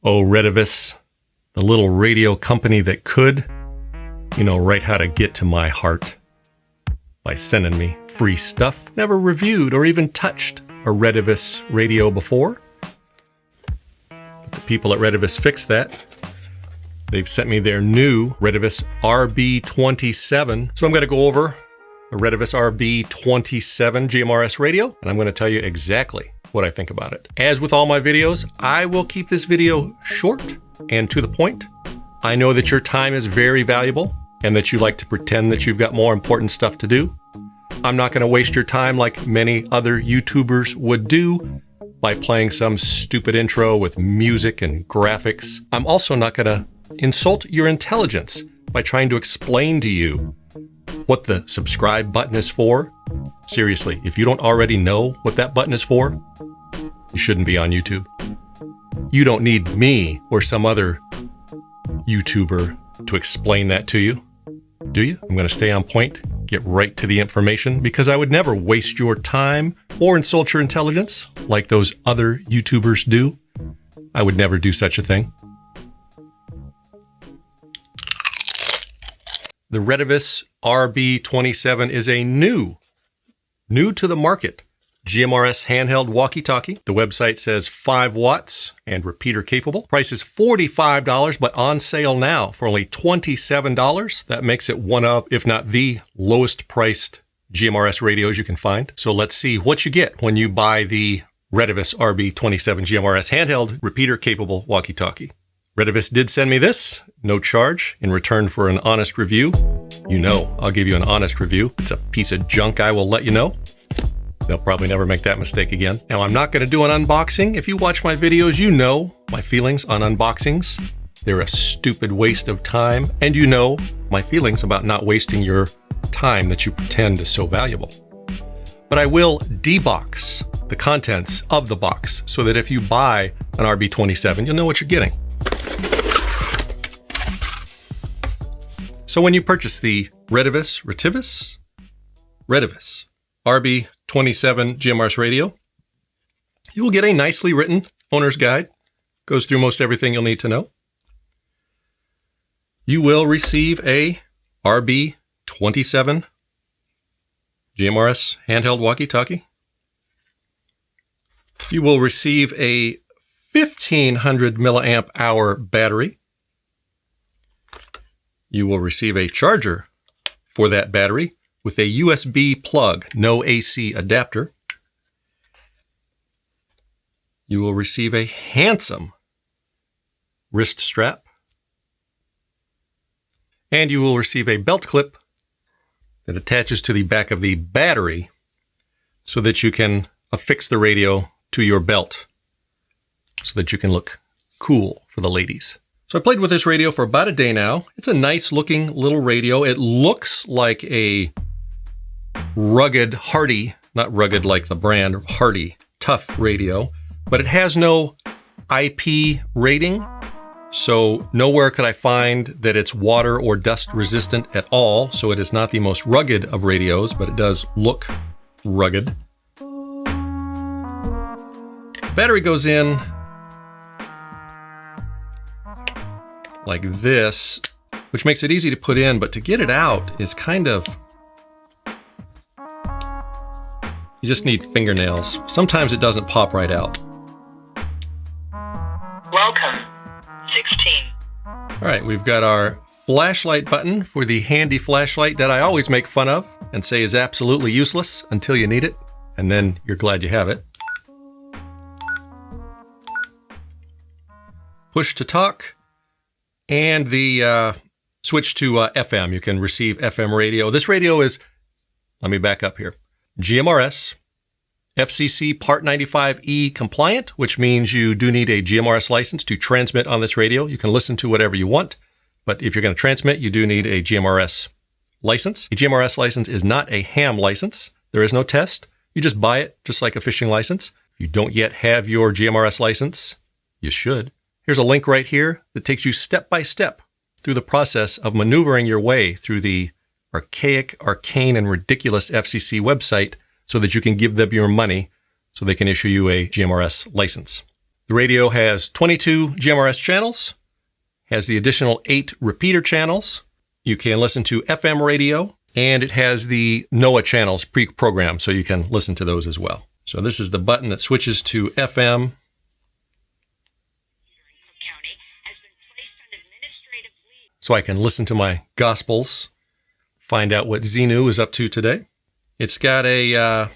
Oh, Retevis, the little radio company that could, right how to get to my heart by sending me free stuff. Never reviewed or even touched a Retevis radio before. But the people at Retevis fixed that. They've sent me their new Retevis RB27. So I'm going to go over the Retevis RB27 GMRS radio, and I'm going to tell you exactly what I think about it. As with all my videos, I will keep this video short and to the point. I know that your time is very valuable and that you like to pretend that you've got more important stuff to do. I'm not going to waste your time like many other YouTubers would do by playing some stupid intro with music and graphics. I'm also not going to insult your intelligence by trying to explain to you what the subscribe button is for. Seriously, if you don't already know what that button is for, you shouldn't be on YouTube. You don't need me or some other YouTuber to explain that to you, do you? I'm going to stay on point, get right to the information, because I would never waste your time or insult your intelligence like those other YouTubers do. I would never do such a thing. The Retevis RB27 is a new to the market GMRS handheld walkie-talkie. The website says 5 watts and repeater capable. Price is $45, but on sale now for only $27. That makes it one of, if not the lowest priced GMRS radios you can find. So let's see what you get when you buy the Retevis RB27 GMRS handheld repeater capable walkie-talkie. Retevis did send me this, no charge, in return for an honest review. I'll give you an honest review. It's a piece of junk, I will let you know. They'll probably never make that mistake again. Now, I'm not going to do an unboxing. If you watch my videos, you know my feelings on unboxings. They're a stupid waste of time. And you know my feelings about not wasting your time that you pretend is so valuable. But I will debox the contents of the box so that if you buy an RB27, you'll know what you're getting. So when you purchase the Retevis RB27 GMRS radio, you will get a nicely written owner's guide. Goes through most everything you'll need to know. You will receive a RB27 GMRS handheld walkie-talkie. You will receive a 1500 milliamp hour battery. You will receive a charger for that battery with a USB plug, no AC adapter. You will receive a handsome wrist strap. And you will receive a belt clip that attaches to the back of the battery so that you can affix the radio to your belt so that you can look cool for the ladies. So I played with this radio for about a day now. It's a nice looking little radio. It looks like a rugged, hardy, not rugged like the brand, hardy, tough radio, but it has no IP rating. So nowhere could I find that it's water or dust resistant at all. So it is not the most rugged of radios, but it does look rugged. Battery goes in like this, which makes it easy to put in, but to get it out is kind of, you just need fingernails. Sometimes it doesn't pop right out. Welcome, 16. All right, we've got our flashlight button for the handy flashlight that I always make fun of and say is absolutely useless until you need it, and then you're glad you have it. Push to talk. And the switch to FM. You can receive FM radio. This radio is, let me back up here, GMRS, FCC Part 95E compliant, which means you do need a GMRS license to transmit on this radio. You can listen to whatever you want, but if you're going to transmit, you do need a GMRS license. A GMRS license is not a ham license. There is no test. You just buy it, just like a fishing license. If you don't yet have your GMRS license, you should. Here's a link right here that takes you step by step through the process of maneuvering your way through the archaic, arcane, and ridiculous FCC website so that you can give them your money so they can issue you a GMRS license. The radio has 22 GMRS channels, has the additional 8 repeater channels. You can listen to FM radio, and it has the NOAA channels pre-programmed, so you can listen to those as well. So this is the button that switches to FM. So I can listen to my Gospels, find out what Xenu is up to today. It's got the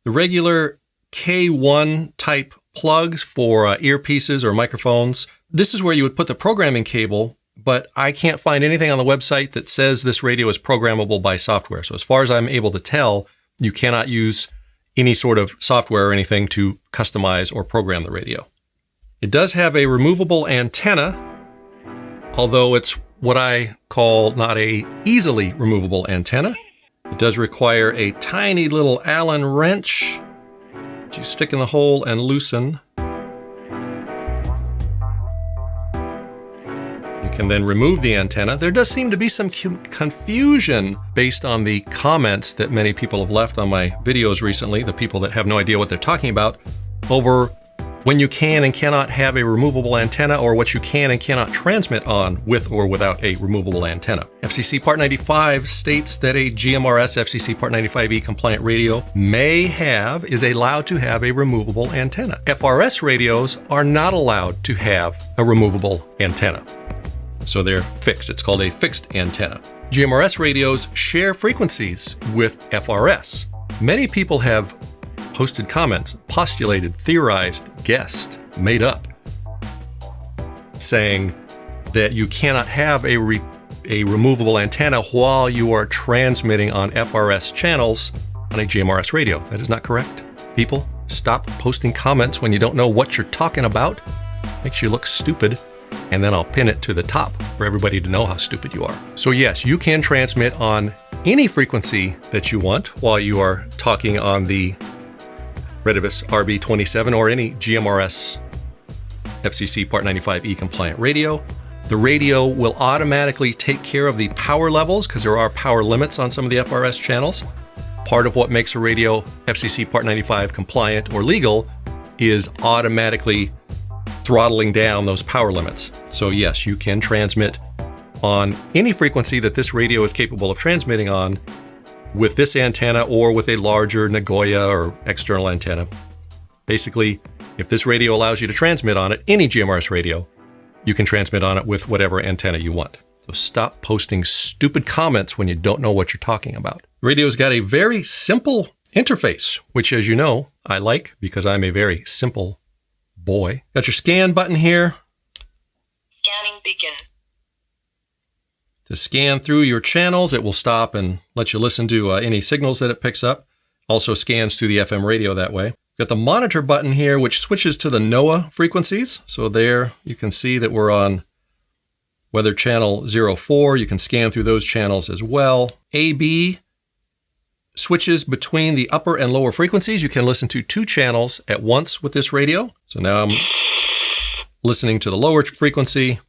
regular K1 type plugs for earpieces or microphones. This is where you would put the programming cable, but I can't find anything on the website that says this radio is programmable by software. So as far as I'm able to tell, you cannot use any sort of software or anything to customize or program the radio. It does have a removable antenna, although it's what I call not a easily removable antenna. It does require a tiny little Allen wrench that you stick in the hole and loosen. You can then remove the antenna. There does seem to be some confusion based on the comments that many people have left on my videos recently, the people that have no idea what they're talking about, over when you can and cannot have a removable antenna, or what you can and cannot transmit on with or without a removable antenna. FCC Part 95 states that a GMRS FCC Part 95E compliant radio is allowed to have a removable antenna. FRS radios are not allowed to have a removable antenna. So they're fixed. It's called a fixed antenna. GMRS radios share frequencies with FRS. Many people have posted comments, postulated, theorized, guessed, made up, saying that you cannot have a removable antenna while you are transmitting on FRS channels on a GMRS radio. That is not correct. People, stop posting comments when you don't know what you're talking about. Makes you look stupid, and then I'll pin it to the top for everybody to know how stupid you are. So yes, you can transmit on any frequency that you want while you are talking on the Retevis RB27 or any GMRS FCC Part 95E compliant radio. The radio will automatically take care of the power levels because there are power limits on some of the FRS channels. Part of what makes a radio FCC Part 95 compliant or legal is automatically throttling down those power limits. So yes, you can transmit on any frequency that this radio is capable of transmitting on with this antenna or with a larger Nagoya or external antenna. Basically, if this radio allows you to transmit on it, any GMRS radio, you can transmit on it with whatever antenna you want. So stop posting stupid comments when you don't know what you're talking about. The radio's got a very simple interface, which, as you know, I like because I'm a very simple boy. Got your scan button here. Scanning begin. To scan through your channels, it will stop and let you listen to any signals that it picks up. Also scans through the FM radio that way. Got the monitor button here, which switches to the NOAA frequencies. So there you can see that we're on weather channel 04. You can scan through those channels as well. AB switches between the upper and lower frequencies. You can listen to 2 channels at once with this radio. So now I'm listening to the lower frequency.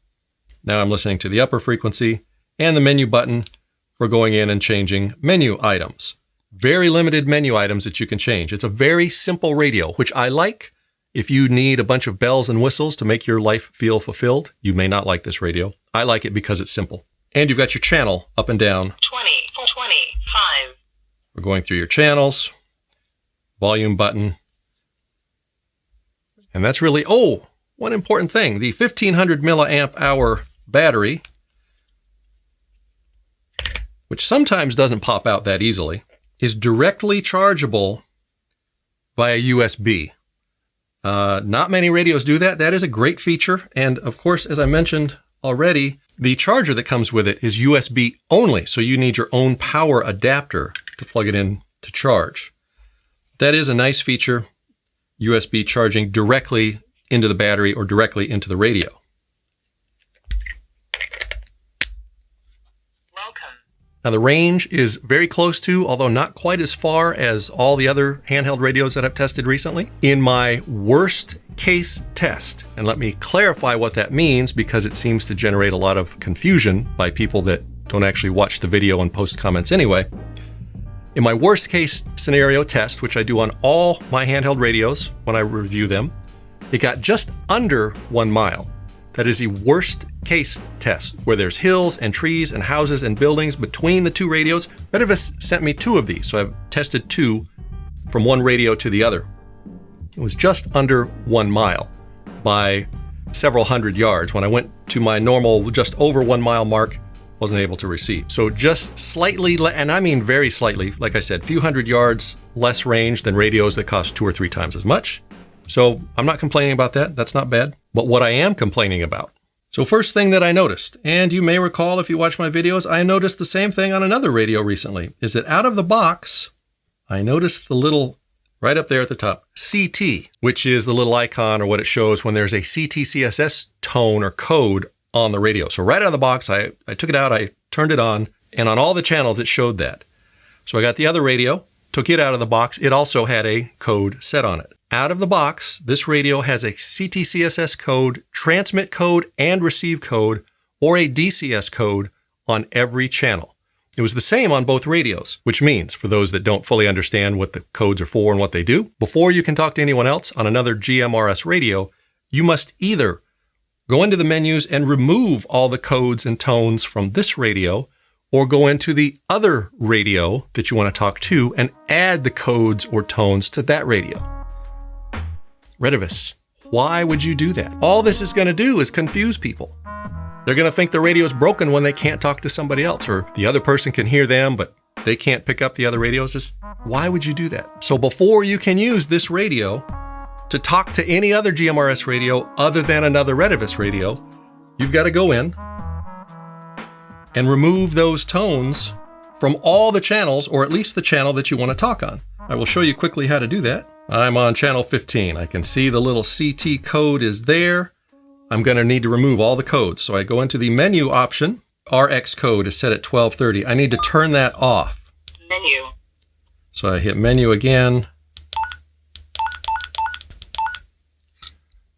Now I'm listening to the upper frequency. And the menu button for going in and changing menu items. Very limited menu items that you can change. It's a very simple radio, which I like. If you need a bunch of bells and whistles to make your life feel fulfilled, you may not like this radio. I like it because it's simple. And you've got your channel up and down. 20, 25. We're going through your channels. Volume button. And that's really, one important thing. The 1500 milliamp hour battery, which sometimes doesn't pop out that easily, is directly chargeable via USB. Not many radios do that. That is a great feature. And of course, as I mentioned already, the charger that comes with it is USB only. So you need your own power adapter to plug it in to charge. That is a nice feature, USB charging directly into the battery or directly into the radio. Now the range is very close to, although not quite as far as all the other handheld radios that I've tested recently. In my worst case test, and let me clarify what that means because it seems to generate a lot of confusion by people that don't actually watch the video and post comments anyway. In my worst case scenario test, which I do on all my handheld radios when I review them, It got just under 1 mile. That is the worst case test, where there's hills and trees and houses and buildings between the two radios. Retevis sent me 2 of these, so I've tested 2 from one radio to the other. It was just under 1 mile by several hundred yards. When I went to my normal, just over 1 mile mark, wasn't able to receive. So just slightly, and I mean very slightly, like I said, few hundred yards less range than radios that cost 2 or 3 times as much. So I'm not complaining about that. That's not bad. But what I am complaining about. So first thing that I noticed, and you may recall if you watch my videos, I noticed the same thing on another radio recently, is that out of the box, I noticed the little, right up there at the top, CT, which is the little icon or what it shows when there's a CTCSS tone or code on the radio. So right out of the box, I took it out, I turned it on, and on all the channels it showed that. So I got the other radio, took it out of the box, it also had a code set on it. Out of the box, this radio has a CTCSS code, transmit code, and receive code, or a DCS code on every channel. It was the same on both radios, which means, for those that don't fully understand what the codes are for and what they do, before you can talk to anyone else on another GMRS radio, you must either go into the menus and remove all the codes and tones from this radio, or go into the other radio that you want to talk to and add the codes or tones to that radio. Retevis, why would you do that? All this is going to do is confuse people. They're going to think the radio is broken when they can't talk to somebody else, or the other person can hear them, but they can't pick up the other radios. Why would you do that? So before you can use this radio to talk to any other GMRS radio other than another Retevis radio, you've got to go in and remove those tones from all the channels, or at least the channel that you want to talk on. I will show you quickly how to do that. I'm on channel 15. I can see the little CT code is there. I'm going to need to remove all the codes. So I go into the menu option. RX code is set at 1230. I need to turn that off. Menu. So I hit menu again.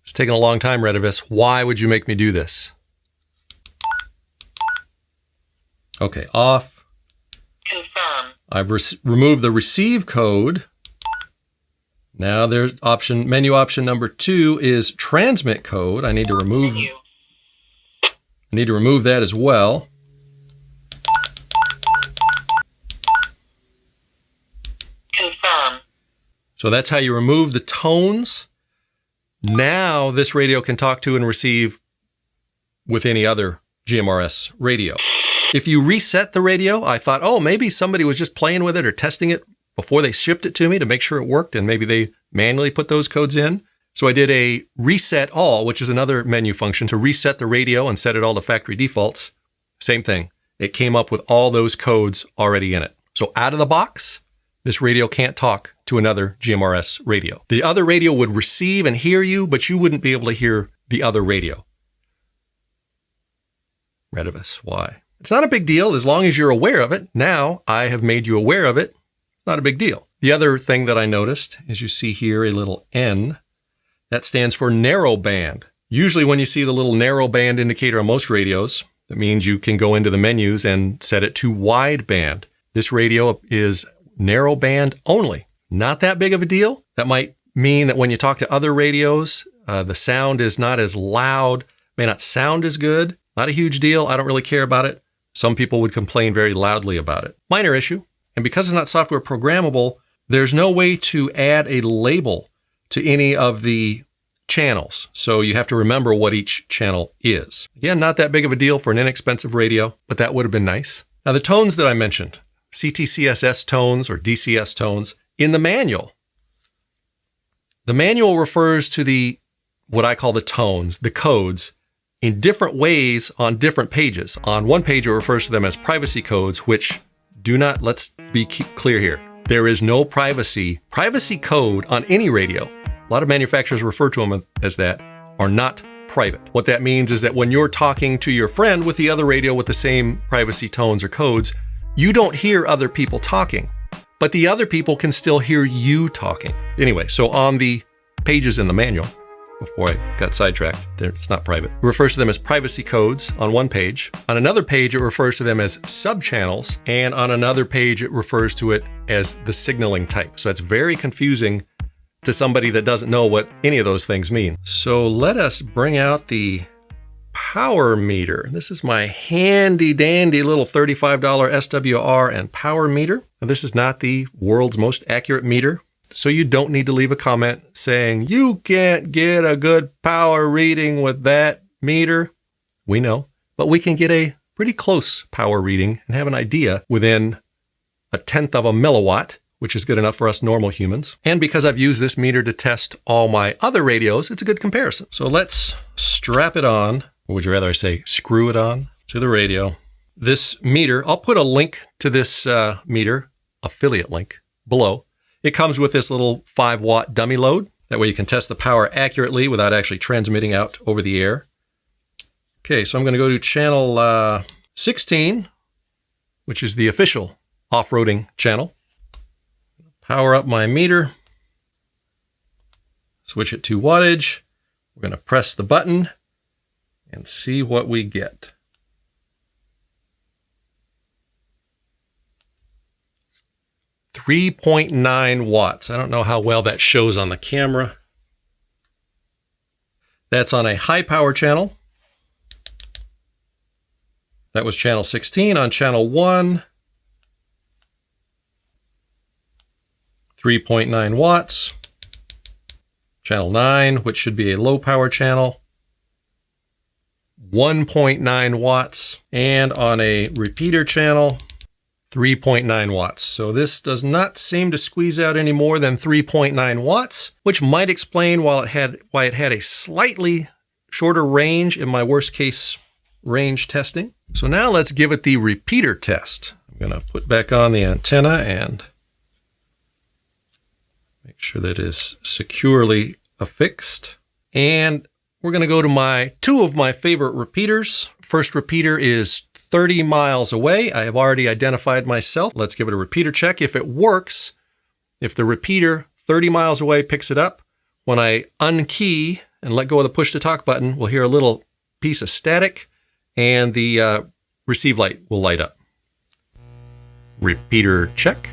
It's taking a long time, Retevis. Why would you make me do this? Okay, off. Confirm. I've removed the receive code. Now there's menu option number 2 is transmit code. I need to remove that as well. Confirm. So that's how you remove the tones. Now this radio can talk to and receive with any other GMRS radio. If you reset the radio, I thought, oh, maybe somebody was just playing with it or testing it before they shipped it to me to make sure it worked, and maybe they manually put those codes in. So I did a reset all, which is another menu function to reset the radio and set it all to factory defaults. Same thing. It came up with all those codes already in it. So out of the box, this radio can't talk to another GMRS radio. The other radio would receive and hear you, but you wouldn't be able to hear the other radio. Retevis, why? It's not a big deal as long as you're aware of it. Now I have made you aware of it. Not a big deal. The other thing that I noticed is you see here a little N. That stands for narrow band. Usually when you see the little narrow band indicator on most radios, that means you can go into the menus and set it to wide band. This radio is narrow band only. Not that big of a deal. That might mean that when you talk to other radios, the sound is not as loud, may not sound as good. Not a huge deal. I don't really care about it. Some people would complain very loudly about it. Minor issue. And because it's not software programmable, there's no way to add a label to any of the channels. So you have to remember what each channel is. Again, not that big of a deal for an inexpensive radio, but that would have been nice. Now the tones that I mentioned, CTCSS tones or DCS tones, in the manual refers to what I call the tones, the codes, in different ways on different pages. On one page, it refers to them as privacy codes, which let's be clear here. There is no privacy code on any radio. A lot of manufacturers refer to them as that, are not private. What that means is that when you're talking to your friend with the other radio with the same privacy tones or codes, you don't hear other people talking, but the other people can still hear you talking. Anyway, so on the pages in the manual, before I got sidetracked, it's not private. It refers to them as privacy codes on one page. On another page, it refers to them as subchannels. And on another page, it refers to it as the signaling type. So it's very confusing to somebody that doesn't know what any of those things mean. So let us bring out the power meter. This is my handy dandy little $35 SWR and power meter. Now, this is not the world's most accurate meter, so you don't need to leave a comment saying you can't get a good power reading with that meter. We know, but we can get a pretty close power reading and have an idea within 1/10 of a milliwatt, which is good enough for us normal humans. And because I've used this meter to test all my other radios, it's a good comparison. So let's strap it on, or would you rather I say screw it on, to the radio. This meter, I'll put a link to this meter, affiliate link, below. It comes with this little 5-watt dummy load. That way you can test the power accurately without actually transmitting out over the air. Okay, so I'm going to go to channel 16, which is the official off-roading channel. Power up my meter. Switch it to wattage. We're going to press the button and see what we get. .9 watts. I don't know how well that shows on the camera. That's on a high power channel. That was channel 16. On channel 1, 3.9 watts. Channel 9, which should be a low power channel, 1.9 watts. And on a repeater channel, 3.9 watts. So this does not seem to squeeze out any more than 3.9 watts, which might explain why it had a slightly shorter range in my worst case range testing. So now let's give it the repeater test. I'm going to put back on the antenna and make sure that it is securely affixed. And we're going to go to two of my favorite repeaters. First repeater is 30 miles away. I have already identified myself. Let's give it a repeater check. If it works, if the repeater 30 miles away picks it up, when I unkey and let go of the push to talk button, we'll hear a little piece of static and the receive light will light up. Repeater check.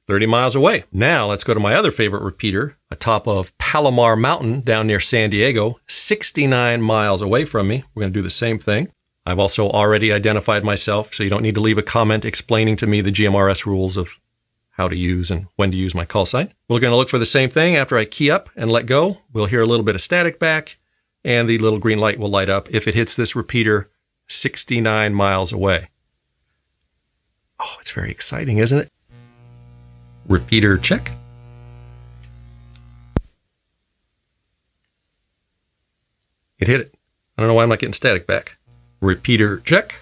30 miles away. Now let's go to my other favorite repeater, atop of Palomar Mountain down near San Diego, 69 miles away from me. We're going to do the same thing. I've also already identified myself, so you don't need to leave a comment explaining to me the GMRS rules of how to use and when to use my call sign. We're going to look for the same thing. After I key up and let go, we'll hear a little bit of static back, and the little green light will light up if it hits this repeater 69 miles away. Oh, it's very exciting, isn't it? Repeater check. It hit it. I don't know why I'm not getting static back. Repeater check.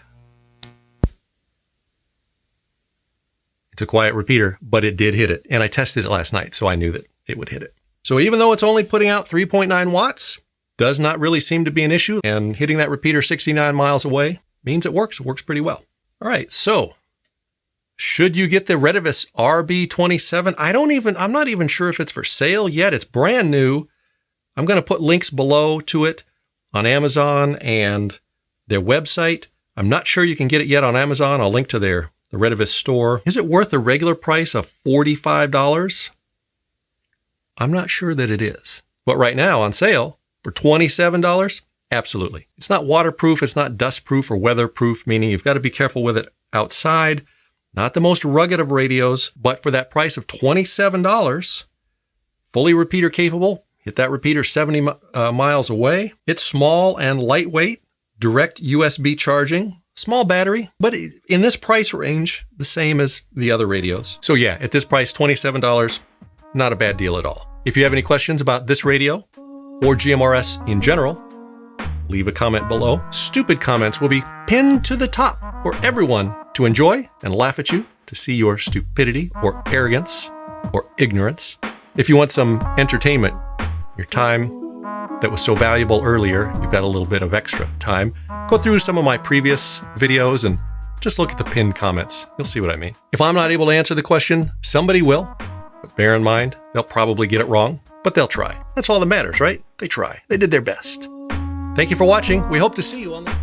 It's a quiet repeater, but it did hit it. And I tested it last night, so I knew that it would hit it. So even though it's only putting out 3.9 watts, does not really seem to be an issue. And hitting that repeater 69 miles away means it works. It works pretty well. All right, so should you get the Retevis RB27? I'm not even sure if it's for sale yet. It's brand new. I'm going to put links below to it on Amazon and their website. I'm not sure you can get it yet on Amazon. I'll link to the Retevis store. Is it worth the regular price of $45? I'm not sure that it is. But right now on sale for $27, absolutely. It's not waterproof. It's not dustproof or weatherproof, meaning you've got to be careful with it outside. Not the most rugged of radios, but for that price of $27, fully repeater capable, hit that repeater 70 miles away. It's small and lightweight, direct USB charging, small battery, but in this price range, the same as the other radios. So yeah, at this price, $27, not a bad deal at all. If you have any questions about this radio or GMRS in general, leave a comment below. Stupid comments will be pinned to the top for everyone to enjoy and laugh at you, to see your stupidity or arrogance or ignorance. If you want some entertainment, your time that was so valuable earlier, you've got a little bit of extra time, go through some of my previous videos and just look at the pinned comments. You'll see what I mean. If I'm not able to answer the question, somebody will. But bear in mind, they'll probably get it wrong, but they'll try. That's all that matters, right? They try. They did their best. Thank you for watching. We hope to see you on the